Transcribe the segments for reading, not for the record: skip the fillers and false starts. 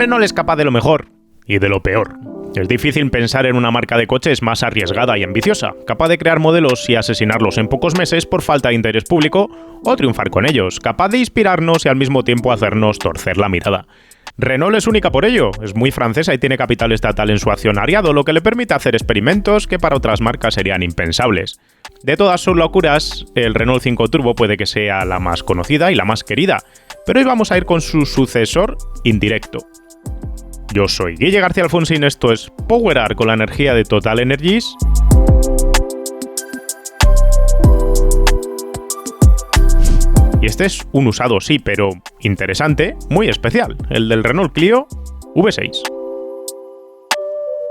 Renault es capaz de lo mejor y de lo peor. Es difícil pensar en una marca de coches más arriesgada y ambiciosa, capaz de crear modelos y asesinarlos en pocos meses por falta de interés público, o triunfar con ellos, capaz de inspirarnos y al mismo tiempo hacernos torcer la mirada. Renault es única por ello, es muy francesa y tiene capital estatal en su accionariado, lo que le permite hacer experimentos que para otras marcas serían impensables. De todas sus locuras, el Renault 5 Turbo puede que sea la más conocida y la más querida, pero hoy vamos a ir con su sucesor indirecto. Yo soy Guille García Alfonsín, esto es Power Hour con la energía de Total Energies. Y este es un usado, sí, pero interesante, muy especial, el del Renault Clio V6.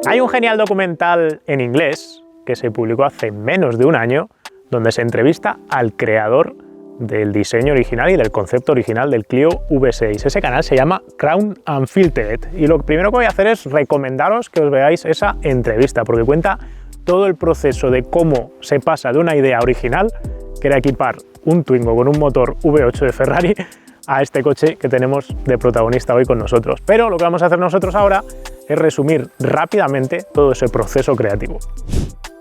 Hay un genial documental en inglés que se publicó hace menos de un año, donde se entrevista al creador del diseño original y del concepto original del Clio V6. Ese canal se llama Crown Unfiltered y lo primero que voy a hacer es recomendaros que os veáis esa entrevista porque cuenta todo el proceso de cómo se pasa de una idea original, que era equipar un Twingo con un motor V8 de Ferrari, a este coche que tenemos de protagonista hoy con nosotros. Pero lo que vamos a hacer nosotros ahora es resumir rápidamente todo ese proceso creativo.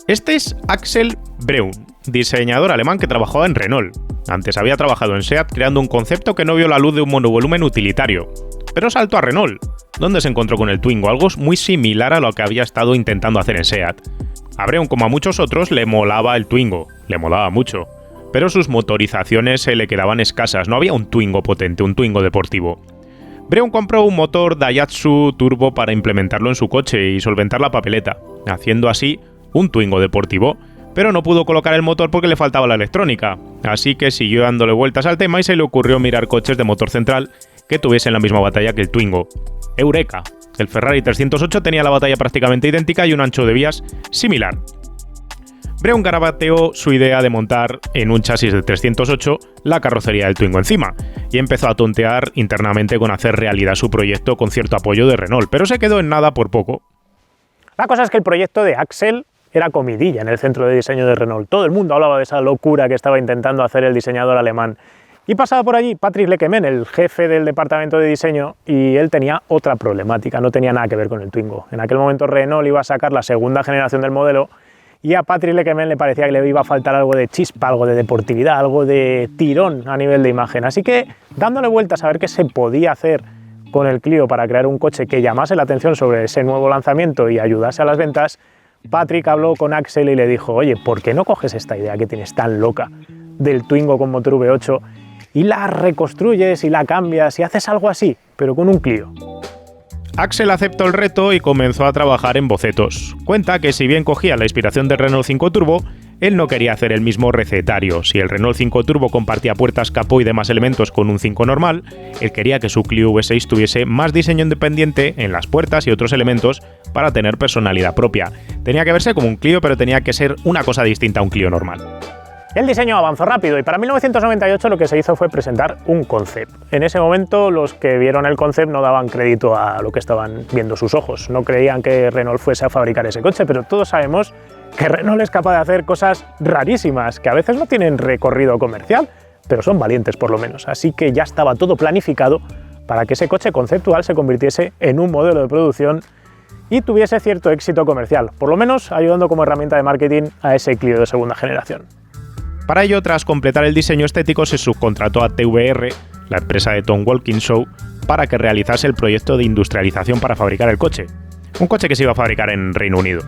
Este es Axel Braun, diseñador alemán que trabajaba en Renault. Antes había trabajado en SEAT creando un concepto que no vio la luz de un monovolumen utilitario. Pero saltó a Renault, donde se encontró con el Twingo, algo muy similar a lo que había estado intentando hacer en SEAT. A Braun, como a muchos otros, le molaba el Twingo, le molaba mucho. Pero sus motorizaciones se le quedaban escasas, no había un Twingo potente, un Twingo deportivo. Braun compró un motor Daihatsu Turbo para implementarlo en su coche y solventar la papeleta, haciendo así un Twingo deportivo, pero no pudo colocar el motor porque le faltaba la electrónica, así que siguió dándole vueltas al tema y se le ocurrió mirar coches de motor central que tuviesen la misma batalla que el Twingo. ¡Eureka! El Ferrari 308 tenía la batalla prácticamente idéntica y un ancho de vías similar. Braun garabateó su idea de montar en un chasis de 308 la carrocería del Twingo encima, y empezó a tontear internamente con hacer realidad su proyecto con cierto apoyo de Renault, pero se quedó en nada por poco. La cosa es que el proyecto de Axel era comidilla en el centro de diseño de Renault. Todo el mundo hablaba de esa locura que estaba intentando hacer el diseñador alemán. Y pasaba por allí Patrick Lequemen, el jefe del departamento de diseño, y él tenía otra problemática, no tenía nada que ver con el Twingo. En aquel momento Renault iba a sacar la segunda generación del modelo y a Patrick Lequemen le parecía que le iba a faltar algo de chispa, algo de deportividad, algo de tirón a nivel de imagen. Así que, dándole vueltas a ver qué se podía hacer con el Clio para crear un coche que llamase la atención sobre ese nuevo lanzamiento y ayudase a las ventas, Patrick habló con Axel y le dijo: oye, ¿por qué no coges esta idea que tienes tan loca del Twingo con motor V8 y la reconstruyes y la cambias y haces algo así, pero con un Clio? Axel aceptó el reto y comenzó a trabajar en bocetos. Cuenta que si bien cogía la inspiración del Renault 5 Turbo, él no quería hacer el mismo recetario. Si el Renault 5 Turbo compartía puertas, capó y demás elementos con un 5 normal, él quería que su Clio V6 tuviese más diseño independiente en las puertas y otros elementos para tener personalidad propia. Tenía que verse como un Clio, pero tenía que ser una cosa distinta a un Clio normal. El diseño avanzó rápido y para 1998 lo que se hizo fue presentar un concept. En ese momento los que vieron el concept no daban crédito a lo que estaban viendo sus ojos. No creían que Renault fuese a fabricar ese coche, pero todos sabemos que Renault es capaz de hacer cosas rarísimas, que a veces no tienen recorrido comercial, pero son valientes por lo menos. Así que ya estaba todo planificado para que ese coche conceptual se convirtiese en un modelo de producción y tuviese cierto éxito comercial, por lo menos ayudando como herramienta de marketing a ese Clio de segunda generación. Para ello, tras completar el diseño estético, se subcontrató a TVR, la empresa de Tom Walkinshaw, para que realizase el proyecto de industrialización para fabricar el coche. Un coche que se iba a fabricar en Reino Unido.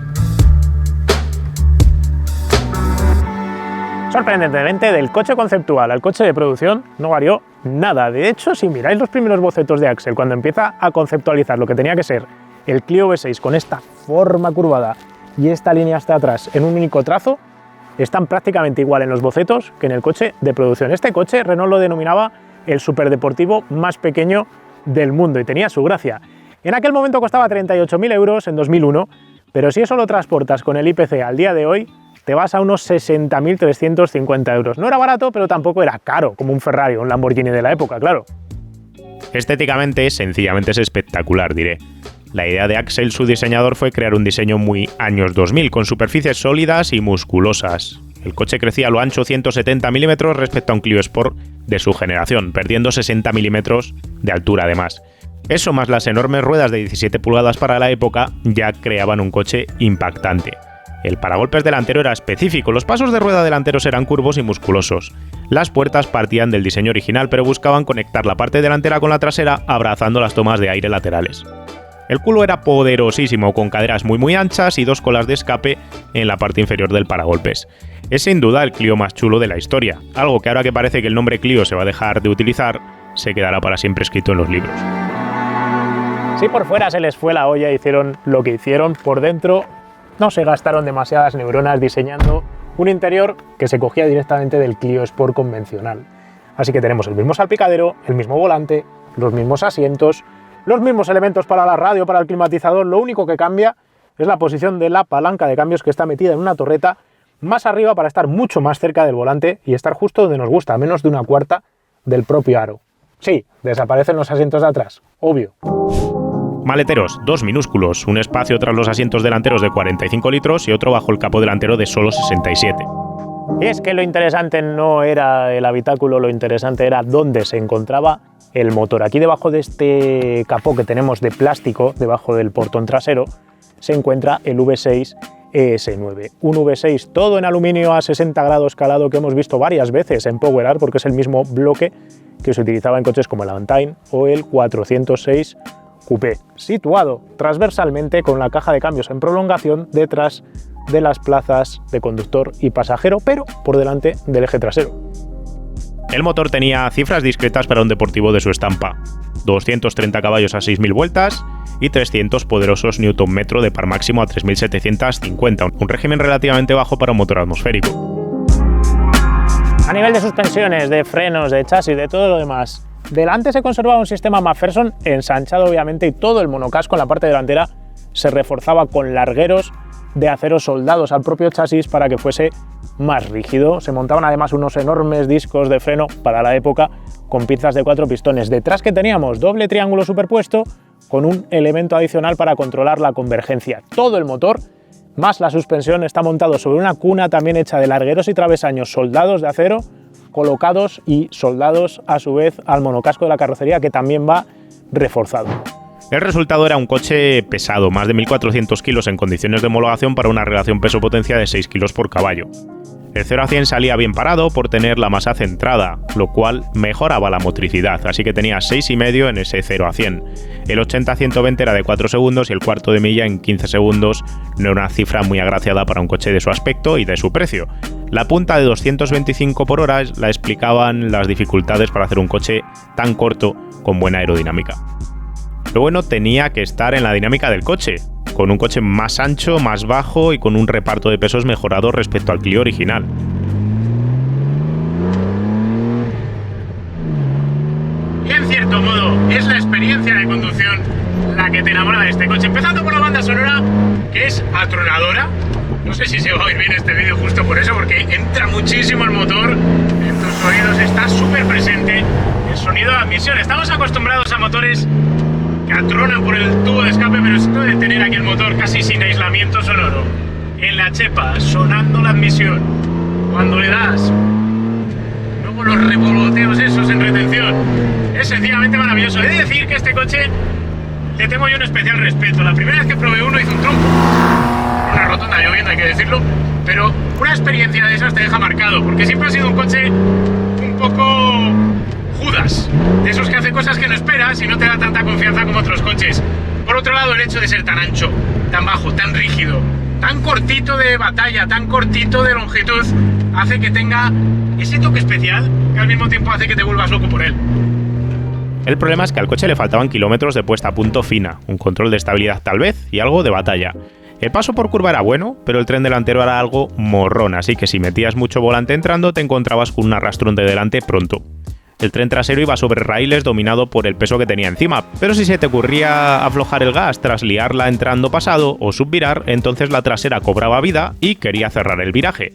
Sorprendentemente, del coche conceptual al coche de producción no varió nada. De hecho, si miráis los primeros bocetos de Axel, cuando empieza a conceptualizar lo que tenía que ser el Clio V6 con esta forma curvada y esta línea hasta atrás en un único trazo, están prácticamente igual en los bocetos que en el coche de producción. Este coche Renault lo denominaba el superdeportivo más pequeño del mundo y tenía su gracia. En aquel momento costaba 38.000 euros en 2001, pero si eso lo transportas con el IPC al día de hoy, te vas a unos 60.350 euros. No era barato, pero tampoco era caro, como un Ferrari o un Lamborghini de la época, claro. Estéticamente, sencillamente es espectacular, diré. La idea de Axel, su diseñador, fue crear un diseño muy años 2000, con superficies sólidas y musculosas. El coche crecía a lo ancho 170 milímetros respecto a un Clio Sport de su generación, perdiendo 60 milímetros de altura además. Eso más las enormes ruedas de 17 pulgadas para la época ya creaban un coche impactante. El paragolpes delantero era específico, los pasos de rueda delanteros eran curvos y musculosos. Las puertas partían del diseño original, pero buscaban conectar la parte delantera con la trasera, abrazando las tomas de aire laterales. El culo era poderosísimo, con caderas muy anchas y 2 colas de escape en la parte inferior del paragolpes. Es sin duda el Clio más chulo de la historia, algo que ahora que parece que el nombre Clio se va a dejar de utilizar, se quedará para siempre escrito en los libros. Si por fuera se les fue la olla, hicieron lo que hicieron, por dentro no se gastaron demasiadas neuronas diseñando un interior que se cogía directamente del Clio Sport convencional. Así que tenemos el mismo salpicadero, el mismo volante, los mismos asientos, los mismos elementos para la radio, para el climatizador. Lo único que cambia es la posición de la palanca de cambios, que está metida en una torreta más arriba para estar mucho más cerca del volante y estar justo donde nos gusta, a menos de 1/4 del propio aro. Sí, desaparecen los asientos de atrás, obvio. Maleteros, 2 minúsculos, un espacio tras los asientos delanteros de 45 litros y otro bajo el capó delantero de solo 67. Y es que lo interesante no era el habitáculo, lo interesante era dónde se encontraba el motor. Aquí debajo de este capó que tenemos de plástico, debajo del portón trasero, se encuentra el V6 ES9. Un V6 todo en aluminio a 60 grados calado que hemos visto varias veces en Power Art, porque es el mismo bloque que se utilizaba en coches como el Avantime o el 406 Coupé, situado transversalmente con la caja de cambios en prolongación detrás de las plazas de conductor y pasajero, pero por delante del eje trasero. El motor tenía cifras discretas para un deportivo de su estampa: 230 caballos a 6.000 vueltas y 300 poderosos Nm de par máximo a 3.750, un régimen relativamente bajo para un motor atmosférico. A nivel de suspensiones, de frenos, de chasis, de todo lo demás, delante se conservaba un sistema McPherson ensanchado obviamente, y todo el monocasco en la parte delantera se reforzaba con largueros de acero soldados al propio chasis para que fuese más rígido. Se montaban además unos enormes discos de freno para la época con pinzas de 4 pistones. Detrás que teníamos doble triángulo superpuesto con un elemento adicional para controlar la convergencia. Todo el motor más la suspensión está montado sobre una cuna también hecha de largueros y travesaños soldados de acero, colocados y soldados a su vez al monocasco de la carrocería, que también va reforzado. El resultado era un coche pesado, más de 1.400 kilos en condiciones de homologación para una relación peso-potencia de 6 kilos por caballo. El 0 a 100 salía bien parado por tener la masa centrada, lo cual mejoraba la motricidad, así que tenía 6,5 en ese 0 a 100. El 80 a 120 era de 4 segundos y el cuarto de milla en 15 segundos, no era una cifra muy agraciada para un coche de su aspecto y de su precio. La punta de 225 por hora la explicaban las dificultades para hacer un coche tan corto con buena aerodinámica. Lo bueno tenía que estar en la dinámica del coche, con un coche más ancho, más bajo y con un reparto de pesos mejorado respecto al Clio original. Y en cierto modo es la experiencia de conducción la que te enamora de este coche, empezando por la banda sonora, que es atronadora. No sé si se va a oír bien este vídeo justo por eso, porque entra muchísimo el motor en tus oídos, está súper presente el sonido de admisión. Estamos acostumbrados a motores que atronan por el tubo de escape, pero esto de tener aquí el motor casi sin aislamiento sonoro, en la chepa, sonando la admisión, cuando le das, luego los revoloteos esos en retención, es sencillamente maravilloso. He de decir que este coche le tengo yo un especial respeto. La primera vez que probé uno hizo un trompo, una rotonda lloviendo, hay que decirlo, pero una experiencia de esas te deja marcado, porque siempre ha sido un coche un poco Judas, de esos que hace cosas que no esperas y no te da tanta confianza como otros coches. Por otro lado, el hecho de ser tan ancho, tan bajo, tan rígido, tan cortito de batalla, tan cortito de longitud, hace que tenga ese toque especial que al mismo tiempo hace que te vuelvas loco por él. El problema es que al coche le faltaban kilómetros de puesta a punto fina, un control de estabilidad tal vez y algo de batalla. El paso por curva era bueno, pero el tren delantero era algo morrón, así que si metías mucho volante entrando te encontrabas con un arrastrón de delante pronto. El tren trasero iba sobre raíles dominado por el peso que tenía encima, pero si se te ocurría aflojar el gas tras liarla entrando pasado o subvirar, entonces la trasera cobraba vida y quería cerrar el viraje.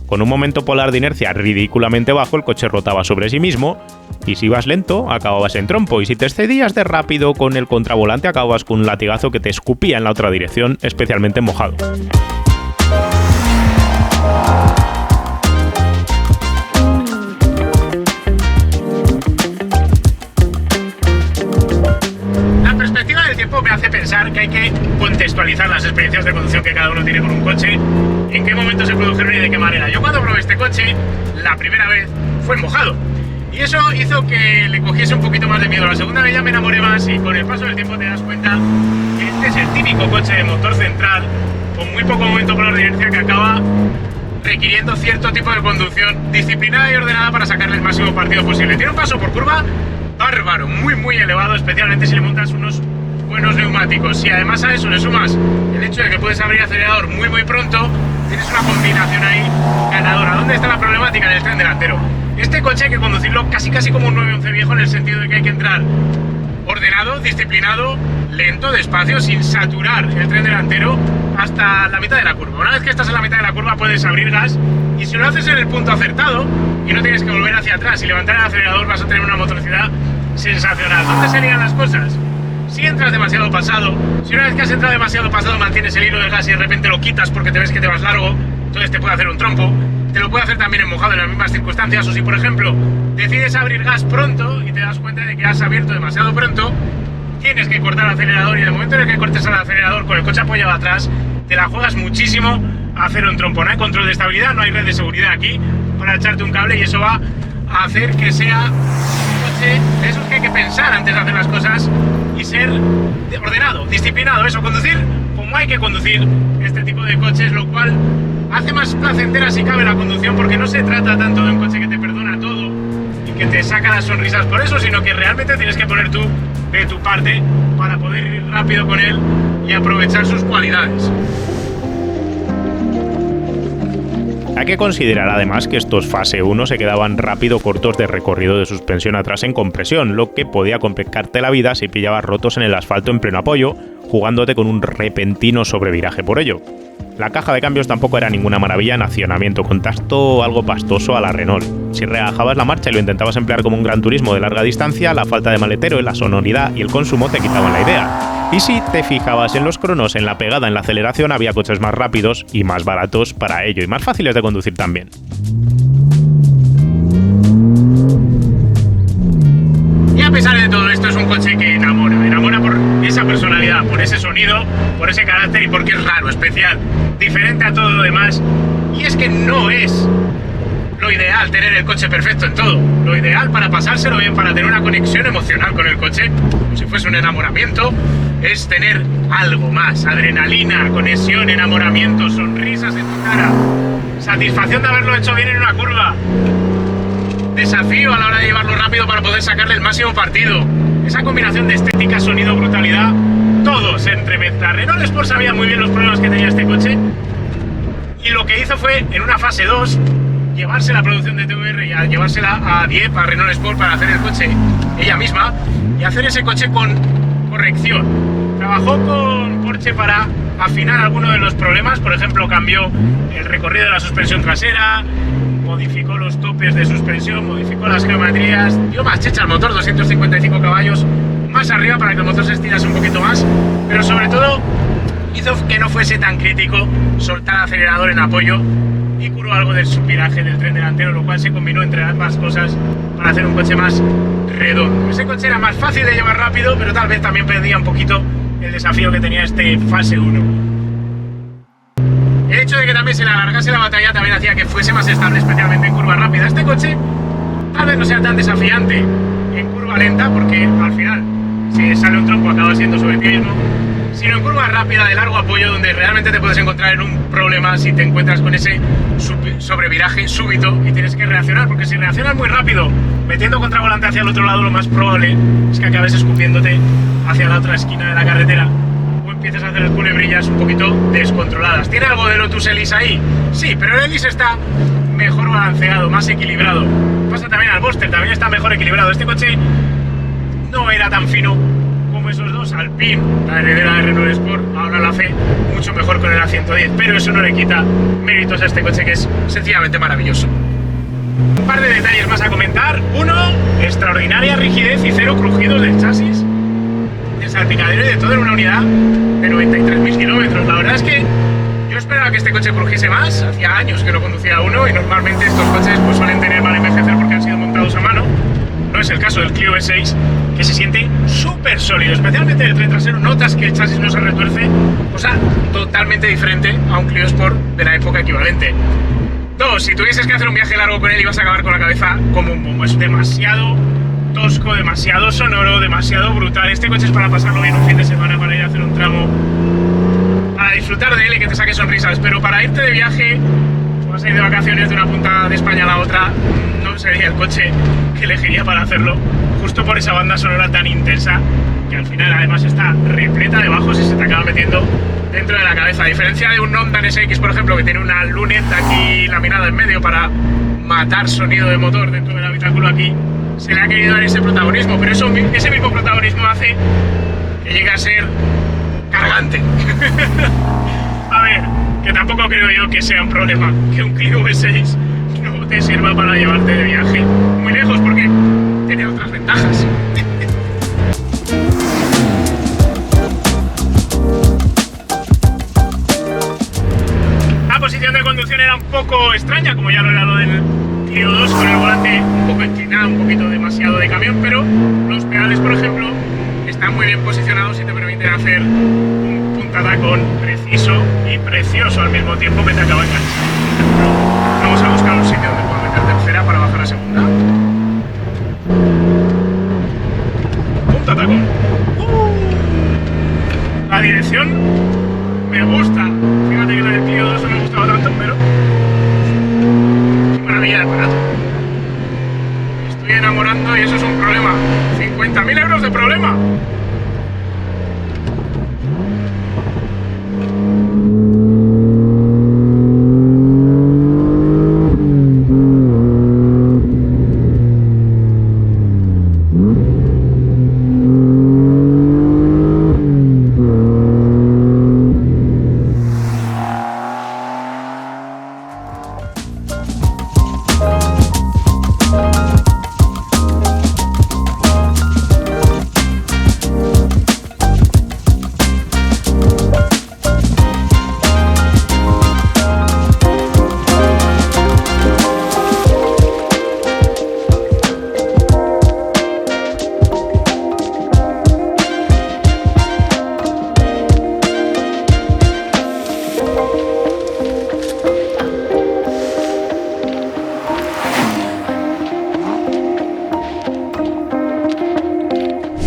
Con un momento polar de inercia ridículamente bajo, el coche rotaba sobre sí mismo, y si ibas lento, acababas en trompo, y si te excedías de rápido con el contravolante, acababas con un latigazo que te escupía en la otra dirección, especialmente mojado. hay que contextualizar las experiencias de conducción que cada uno tiene con un coche, en qué momento se produjeron y de qué manera. Yo cuando probé este coche, la primera vez fue mojado. Y eso hizo que le cogiese un poquito más de miedo. La segunda vez ya me enamoré más y con el paso del tiempo te das cuenta que este es el típico coche de motor central con muy poco momento para la inercia que acaba requiriendo cierto tipo de conducción disciplinada y ordenada para sacarle el máximo partido posible. Tiene un paso por curva bárbaro, muy elevado, especialmente si le montas unos buenos neumáticos. Si además a eso le sumas el hecho de que puedes abrir acelerador muy pronto, tienes una combinación ahí ganadora. ¿Dónde está la problemática? En el tren delantero. Este coche hay que conducirlo casi como un 911 viejo, en el sentido de que hay que entrar ordenado, disciplinado, lento, despacio, sin saturar el tren delantero hasta la mitad de la curva. Una vez que estás en la mitad de la curva puedes abrir gas, y si lo haces en el punto acertado y no tienes que volver hacia atrás y levantar el acelerador, vas a tener una motoricidad sensacional. ¿Dónde serían las cosas? Si entras demasiado pasado, si una vez que has entrado demasiado pasado mantienes el hilo del gas y de repente lo quitas porque te ves que te vas largo, entonces te puede hacer un trompo. Te lo puede hacer también en mojado en las mismas circunstancias, o si por ejemplo decides abrir gas pronto y te das cuenta de que has abierto demasiado pronto, tienes que cortar el acelerador, y en el momento en el que cortes el acelerador con el coche apoyado atrás, te la juegas muchísimo a hacer un trompo. No hay control de estabilidad, no hay red de seguridad aquí para echarte un cable, y eso va a hacer que sea un coche de esos que hay que pensar antes de hacer las cosas y ser ordenado, disciplinado, eso, conducir como hay que conducir este tipo de coches, lo cual hace más placentera si cabe la conducción, porque no se trata tanto de un coche que te perdona todo y que te saca las sonrisas por eso, sino que realmente tienes que poner tú de tu parte para poder ir rápido con él y aprovechar sus cualidades. Hay que considerar además que estos fase 1 se quedaban rápido cortos de recorrido de suspensión atrás en compresión, lo que podía complicarte la vida si pillabas rotos en el asfalto en pleno apoyo, jugándote con un repentino sobreviraje por ello. La caja de cambios tampoco era ninguna maravilla en accionamiento, con tacto algo pastoso a la Renault. Si relajabas la marcha y lo intentabas emplear como un gran turismo de larga distancia, la falta de maletero, la sonoridad y el consumo te quitaban la idea. Y si te fijabas en los cronos, en la pegada, en la aceleración, había coches más rápidos y más baratos para ello, y más fáciles de conducir también. Y a pesar de todo esto, es un coche que enamora por esa personalidad, por ese sonido, por ese carácter y porque es raro, especial, diferente a todo lo demás. Y es que no es lo ideal tener el coche perfecto en todo. Lo ideal para pasárselo bien, para tener una conexión emocional con el coche, como si fuese un enamoramiento, es tener algo más: adrenalina, conexión, enamoramiento, sonrisas en tu cara, satisfacción de haberlo hecho bien en una curva, desafío a la hora de llevarlo rápido para poder sacarle el máximo partido. Esa combinación de estética, sonido, brutalidad, todo se entremezcla. Renault Sport sabía muy bien los problemas que tenía este coche, y lo que hizo fue, en una fase 2, llevarse la producción de TVR y a llevársela a Dieppe, a Renault Sport, para hacer el coche ella misma y hacer ese coche con corrección. Trabajó con Porsche para afinar algunos de los problemas, por ejemplo, cambió el recorrido de la suspensión trasera, modificó los topes de suspensión, modificó las geometrías, dio más chicha al motor, 255 caballos más arriba para que el motor se estirase un poquito más, pero sobre todo hizo que no fuese tan crítico soltar acelerador en apoyo y curó algo del subviraje del tren delantero, lo cual se combinó entre ambas cosas para hacer un coche más redondo. Ese coche era más fácil de llevar rápido, pero tal vez también perdía un poquito el desafío que tenía este fase 1. El hecho de que también se le alargase la batalla también hacía que fuese más estable, especialmente en curva rápida. Este coche tal vez no sea tan desafiante en curva lenta, porque al final, si sale un trompo, acaba siendo sobre ti mismo, sino en curva rápida de largo apoyo, donde realmente te puedes encontrar en un problema si te encuentras con ese sobreviraje súbito y tienes que reaccionar, porque si reaccionas muy rápido metiendo contravolante hacia el otro lado, lo más probable es que acabes escupiéndote hacia la otra esquina de la carretera o empieces a hacer culebrillas un poquito descontroladas. ¿Tiene algo de Lotus Elise ahí? Sí, pero el Elise está mejor balanceado, más equilibrado. Pasa también al Boxster, también está mejor equilibrado. Este coche no era tan fino como esos dos. Alpine, la heredera de Renault Sport, ahora la hace mucho mejor con el A110, pero eso no le quita méritos a este coche, que es sencillamente maravilloso. Un par de detalles más a comentar. Uno, extraordinaria rigidez y cero crujidos del chasis, del salpicadero y de todo en una unidad de 93.000 kilómetros. La verdad es que yo esperaba que este coche crujiese más. Hacía años que no conducía uno, y normalmente estos coches pues suelen tener mal envejecer porque han sido montados a mano. No es el caso del Clio V6, que se siente súper sólido, especialmente en el tren trasero. Notas que el chasis no se retuerce, cosa totalmente diferente a un Clio Sport de la época equivalente. 2. Si tuvieses que hacer un viaje largo con él ibas a acabar con la cabeza como un bombo. Es demasiado tosco, demasiado sonoro, demasiado brutal. Este coche es para pasarlo bien un fin de semana, para ir a hacer un tramo, para disfrutar de él y que te saque sonrisas, pero para irte de viaje o vas a ir de vacaciones de una punta de España a la otra, no sería el coche que elegiría para hacerlo, justo por esa banda sonora tan intensa que al final además está repleta de bajos y se te acaba metiendo dentro de la cabeza. A diferencia de un Honda NSX, por ejemplo, que tiene una luneta aquí laminada en medio para matar sonido de motor dentro del habitáculo, aquí se le ha querido dar ese protagonismo, pero ese mismo protagonismo hace que llegue a ser cargante. A ver, que tampoco creo yo que sea un problema que un Clio V6 no te sirva para llevarte de viaje muy lejos, porque tiene otras ventajas. La posición de conducción era un poco extraña, como ya lo era lo del Clio 2, con el volante un poco inclinado, un poquito demasiado de camión, pero los pedales, por ejemplo, están muy bien posicionados y te permiten hacer un puntatacón preciso y precioso al mismo tiempo que te acaba enganchando. Vamos a buscar un sitio donde pueda meter tercera para bajar a segunda. Puntatacón. La dirección me gusta. Fíjate que la del Clio 2 no me gustaba tanto, pero qué maravilla de aparato. Me estoy enamorando y eso es un problema. 50.000 euros de problema.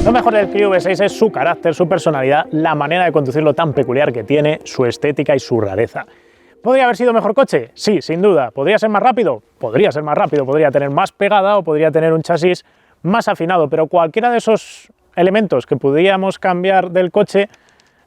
Lo mejor del Clio V6 es su carácter, su personalidad, la manera de conducirlo tan peculiar que tiene, su estética y su rareza. ¿Podría haber sido mejor coche? Sí, sin duda. ¿Podría ser más rápido? Podría ser más rápido, podría tener más pegada o podría tener un chasis más afinado, pero cualquiera de esos elementos que podríamos cambiar del coche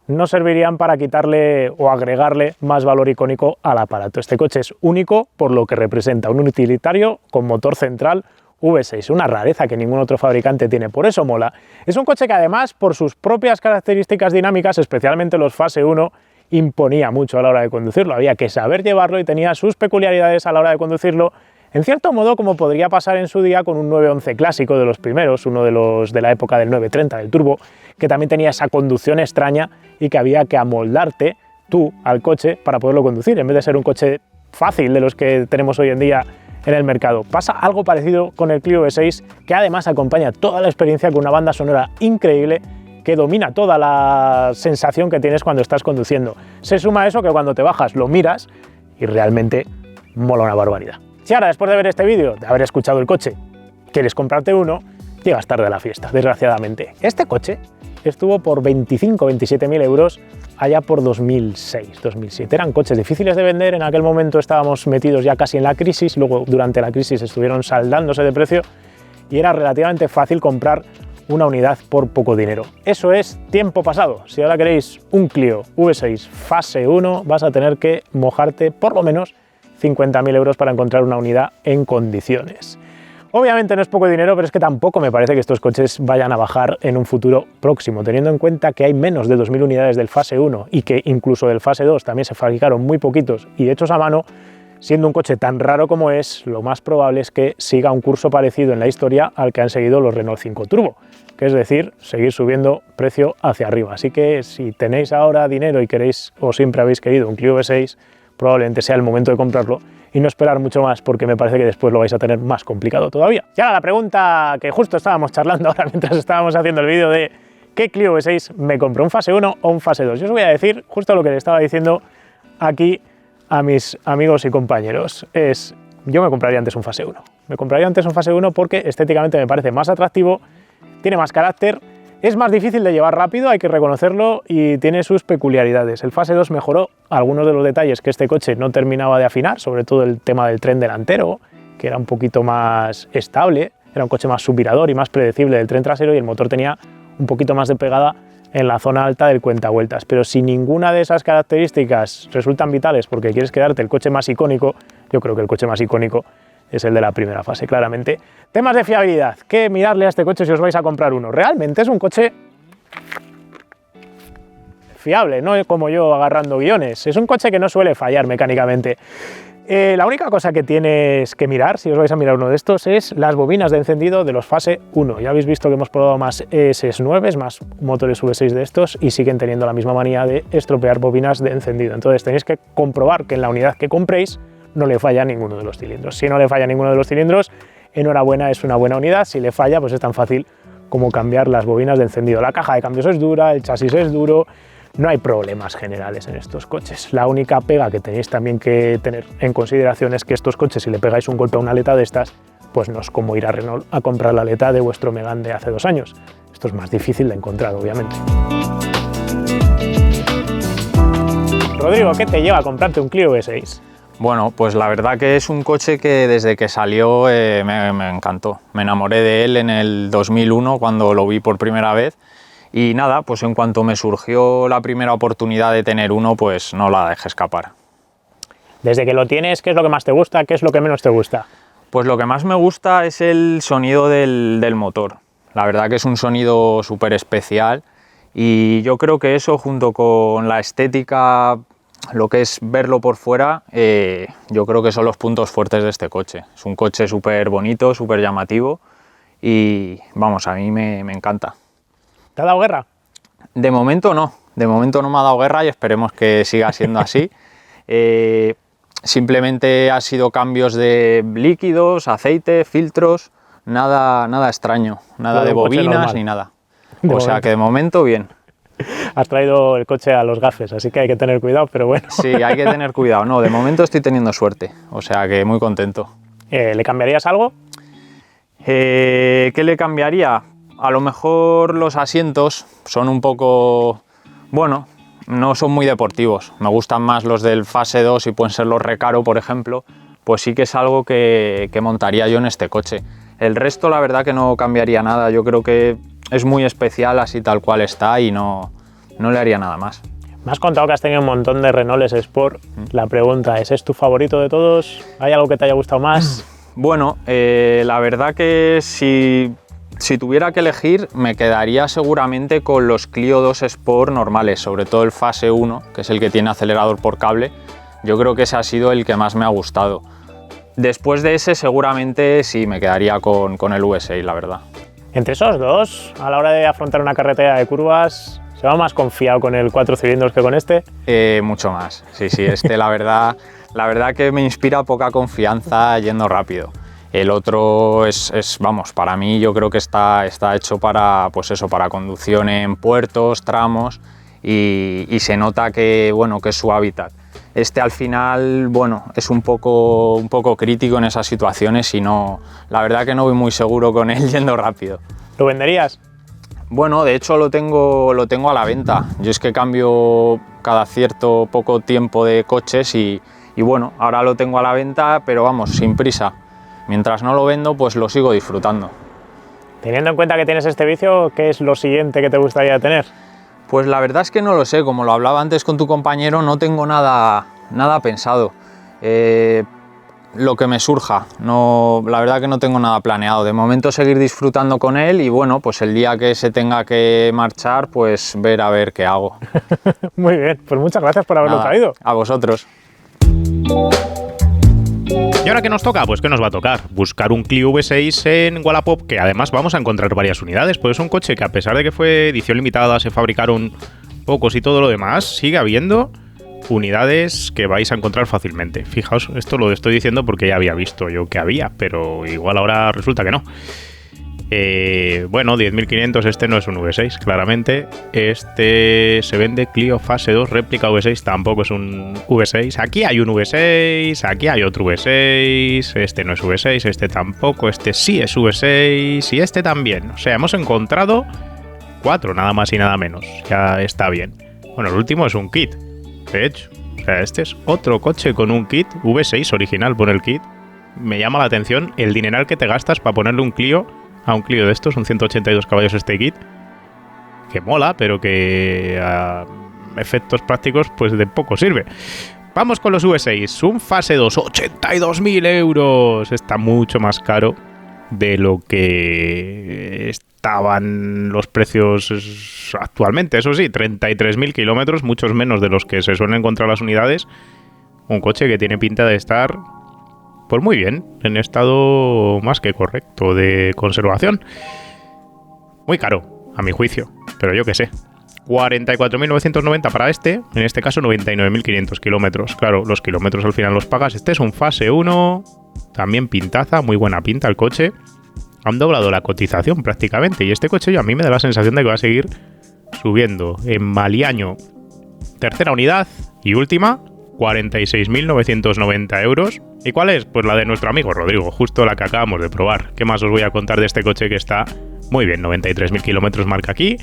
no servirían para quitarle o agregarle más valor icónico al aparato. Este coche es único por lo que representa, un utilitario con motor central V6, una rareza que ningún otro fabricante tiene, por eso mola. Es un coche que además, por sus propias características dinámicas, especialmente los fase 1, imponía mucho a la hora de conducirlo, había que saber llevarlo y tenía sus peculiaridades a la hora de conducirlo, en cierto modo como podría pasar en su día con un 911 clásico de los primeros, uno de los de la época del 930, del turbo, que también tenía esa conducción extraña y que había que amoldarte tú al coche para poderlo conducir, en vez de ser un coche fácil de los que tenemos hoy en día en el mercado. Pasa algo parecido con el Clio V6, que además acompaña toda la experiencia con una banda sonora increíble que domina toda la sensación que tienes cuando estás conduciendo. Se suma a eso que cuando te bajas lo miras y realmente mola una barbaridad. Si ahora, después de ver este vídeo, de haber escuchado el coche, quieres comprarte uno, llegas tarde a la fiesta, desgraciadamente. Este coche estuvo por 25-27.000 euros allá por 2006, 2007. Eran coches difíciles de vender, en aquel momento estábamos metidos ya casi en la crisis, luego durante la crisis estuvieron saldándose de precio y era relativamente fácil comprar una unidad por poco dinero. Eso es tiempo pasado. Si ahora queréis un Clio V6 fase 1, vas a tener que mojarte por lo menos 50.000 euros para encontrar una unidad en condiciones. Obviamente no es poco dinero, pero es que tampoco me parece que estos coches vayan a bajar en un futuro próximo, teniendo en cuenta que hay menos de 2.000 unidades del fase 1 y que incluso del fase 2 también se fabricaron muy poquitos y hechos a mano. Siendo un coche tan raro como es, lo más probable es que siga un curso parecido en la historia al que han seguido los Renault 5 Turbo, que es decir, seguir subiendo precio hacia arriba. Así que si tenéis ahora dinero y queréis o siempre habéis querido un Clio V6, probablemente sea el momento de comprarlo y no esperar mucho más, porque me parece que después lo vais a tener más complicado todavía. Y ahora la pregunta que justo estábamos charlando ahora mientras estábamos haciendo el vídeo de ¿qué Clio V6 me compro, un fase 1 o un fase 2? Yo os voy a decir justo lo que le estaba diciendo aquí a mis amigos y compañeros. Yo me compraría antes un fase 1. Me compraría antes un fase 1 porque estéticamente me parece más atractivo, tiene más carácter, es más difícil de llevar rápido, hay que reconocerlo, y tiene sus peculiaridades. El fase 2 mejoró algunos de los detalles que este coche no terminaba de afinar, sobre todo el tema del tren delantero, que era un poquito más estable, era un coche más subvirador y más predecible del tren trasero, y el motor tenía un poquito más de pegada en la zona alta del cuentavueltas. Pero si ninguna de esas características resultan vitales porque quieres quedarte el coche más icónico, yo creo que el coche más icónico es el de la primera fase, claramente. Temas de fiabilidad, ¿qué mirarle a este coche si os vais a comprar uno? Realmente es un coche fiable, no como yo agarrando guiones. Es un coche que no suele fallar mecánicamente. La única cosa que tienes que mirar, si os vais a mirar uno de estos, es las bobinas de encendido de los fase 1. Ya habéis visto que hemos probado más ES9, más motores V6 de estos, y siguen teniendo la misma manía de estropear bobinas de encendido. Entonces tenéis que comprobar que en la unidad que compréis no le falla ninguno de los cilindros. Si no le falla ninguno de los cilindros, enhorabuena, es una buena unidad. Si le falla, pues es tan fácil como cambiar las bobinas de encendido. La caja de cambios es dura, el chasis es duro, no hay problemas generales en estos coches. La única pega que tenéis también que tener en consideración es que estos coches, si le pegáis un golpe a una aleta de estas, pues no es como ir a Renault a comprar la aleta de vuestro Megane de hace 2 años. Esto es más difícil de encontrar, obviamente. Rodrigo, ¿qué te lleva a comprarte un Clio V6? Bueno, pues la verdad que es un coche que desde que salió me encantó. Me enamoré de él en el 2001 cuando lo vi por primera vez. Y nada, pues en cuanto me surgió la primera oportunidad de tener uno, pues no la dejé escapar. Desde que lo tienes, ¿qué es lo que más te gusta? ¿Qué es lo que menos te gusta? Pues lo que más me gusta es el sonido del motor. La verdad que es un sonido súper especial, y yo creo que eso, junto con la estética, lo que es verlo por fuera, yo creo que son los puntos fuertes de este coche. Es un coche súper bonito, súper llamativo, y vamos, a mí me encanta. ¿Te ha dado guerra? De momento no me ha dado guerra, y esperemos que siga siendo así. Simplemente ha sido cambios de líquidos, aceite, filtros, nada extraño, nada de bobinas ni nada. O sea que de momento bien. Has traído el coche a los gafes, así que hay que tener cuidado, pero bueno. Sí, hay que tener cuidado. No, de momento estoy teniendo suerte, o sea que muy contento. ¿Le cambiarías algo? ¿Qué le cambiaría? A lo mejor los asientos son un poco, bueno, no son muy deportivos. Me gustan más los del fase 2 y pueden ser los Recaro, por ejemplo. Pues sí que es algo que montaría yo en este coche. El resto, la verdad que no cambiaría nada. Yo creo que es muy especial así tal cual está, y no le haría nada más. Me has contado que has tenido un montón de Renaults Sport. La pregunta ¿es tu favorito de todos? ¿Hay algo que te haya gustado más? Bueno, la verdad que si tuviera que elegir, me quedaría seguramente con los Clio 2 Sport normales, sobre todo el fase 1, que es el que tiene acelerador por cable. Yo creo que ese ha sido el que más me ha gustado. Después de ese, seguramente sí me quedaría con el V6, la verdad. Entre esos dos, a la hora de afrontar una carretera de curvas, ¿se va más confiado con el 4 cilindros que con este? Mucho más, sí, este la verdad que me inspira poca confianza yendo rápido. El otro vamos, para mí yo creo que está hecho para, pues eso, para conducción en puertos, tramos, y se nota que, bueno, que es su hábitat. Este al final, bueno, es un poco crítico en esas situaciones, y no, la verdad que no voy muy seguro con él yendo rápido. ¿Lo venderías? Bueno, de hecho lo tengo a la venta. Yo es que cambio cada cierto poco tiempo de coches, y bueno, ahora lo tengo a la venta, pero vamos, sin prisa. Mientras no lo vendo, pues lo sigo disfrutando. Teniendo en cuenta que tienes este vicio, ¿qué es lo siguiente que te gustaría tener? Pues la verdad es que no lo sé, como lo hablaba antes con tu compañero, no tengo nada pensado. Lo que me surja, la verdad que no tengo nada planeado. De momento seguir disfrutando con él, y bueno, pues el día que se tenga que marchar, pues ver a ver qué hago. Muy bien, pues muchas gracias por haberlo traído. A vosotros. ¿Y ahora qué nos toca? Pues ¿qué nos va a tocar? Buscar un Clio V6 en Wallapop, que además vamos a encontrar varias unidades, pues es un coche que, a pesar de que fue edición limitada, se fabricaron pocos y todo lo demás, sigue habiendo unidades que vais a encontrar fácilmente. Fijaos, esto lo estoy diciendo porque ya había visto yo que había, pero igual ahora resulta que no. Bueno, 10.500, este no es un V6, claramente. Este se vende Clio Fase 2, réplica V6, tampoco es un V6. Aquí hay un V6, aquí hay otro V6, este no es V6, este tampoco, este sí es V6 y este también. O sea, hemos encontrado 4, nada más y nada menos. Ya está bien. Bueno, el último es un kit, de hecho. O sea, este es otro coche con un kit, V6 original, pone el kit. Me llama la atención el dineral que te gastas para ponerle un Clio a un Clio de estos, un 182 caballos este kit, que mola, pero que a efectos prácticos pues de poco sirve. Vamos con los V6, un Fase 2, 82.000 euros, está mucho más caro de lo que estaban los precios actualmente, eso sí, 33.000 kilómetros, muchos menos de los que se suelen encontrar las unidades, un coche que tiene pinta de estar pues muy bien, en estado más que correcto de conservación. Muy caro, a mi juicio, pero yo qué sé. 44.990 para este, en este caso 99.500 kilómetros. Claro, los kilómetros al final los pagas. Este es un Fase 1, también pintaza, muy buena pinta el coche. Han doblado la cotización prácticamente y este coche a mí me da la sensación de que va a seguir subiendo. En Maliaño, tercera unidad y última, 46.990 euros. ¿Y cuál es? Pues la de nuestro amigo Rodrigo, justo la que acabamos de probar. ¿Qué más os voy a contar de este coche que está muy bien? 93.000 kilómetros marca aquí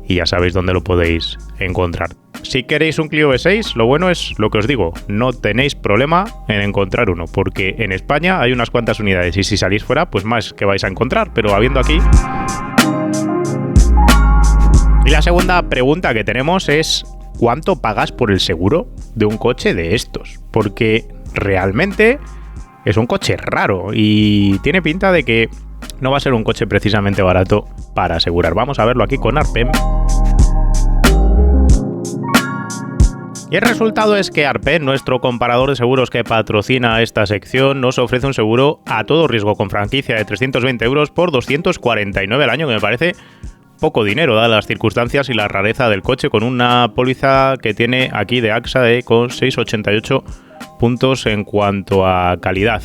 y ya sabéis dónde lo podéis encontrar. Si queréis un Clio V6, lo bueno es lo que os digo, no tenéis problema en encontrar uno, porque en España hay unas cuantas unidades y si salís fuera, pues más que vais a encontrar, pero habiendo aquí... Y la segunda pregunta que tenemos es: ¿cuánto pagas por el seguro de un coche de estos? Porque realmente es un coche raro y tiene pinta de que no va a ser un coche precisamente barato para asegurar. Vamos a verlo aquí con Arpen. Y el resultado es que Arpen, nuestro comparador de seguros que patrocina esta sección, nos ofrece un seguro a todo riesgo con franquicia de 320 euros por 249 al año, que me parece poco dinero, dadas las circunstancias y la rareza del coche, con una póliza que tiene aquí de AXA con 6,88 puntos en cuanto a calidad.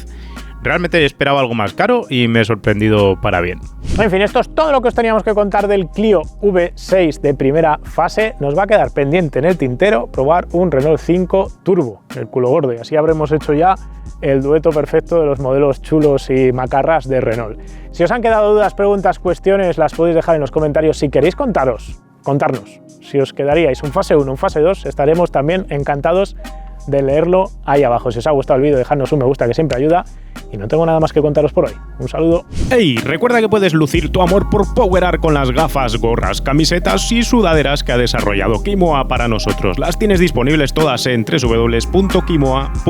Realmente esperaba algo más caro y me he sorprendido para bien. En fin, esto es todo lo que os teníamos que contar del Clio V6 de primera fase. Nos va a quedar pendiente en el tintero probar un Renault 5 Turbo, el culo gordo, y así habremos hecho ya el dueto perfecto de los modelos chulos y macarras de Renault. Si os han quedado dudas, preguntas, cuestiones, las podéis dejar en los comentarios. Si queréis contarnos si os quedaríais un Fase 1, un Fase 2, estaremos también encantados de leerlo ahí abajo. Si os ha gustado el vídeo, dejadnos un me gusta, que siempre ayuda. Y no tengo nada más que contaros por hoy. Un saludo. ¡Hey! Recuerda que puedes lucir tu amor por Power con las gafas, gorras, camisetas y sudaderas que ha desarrollado Kimoa para nosotros. Las tienes disponibles todas en www.kimoa.com.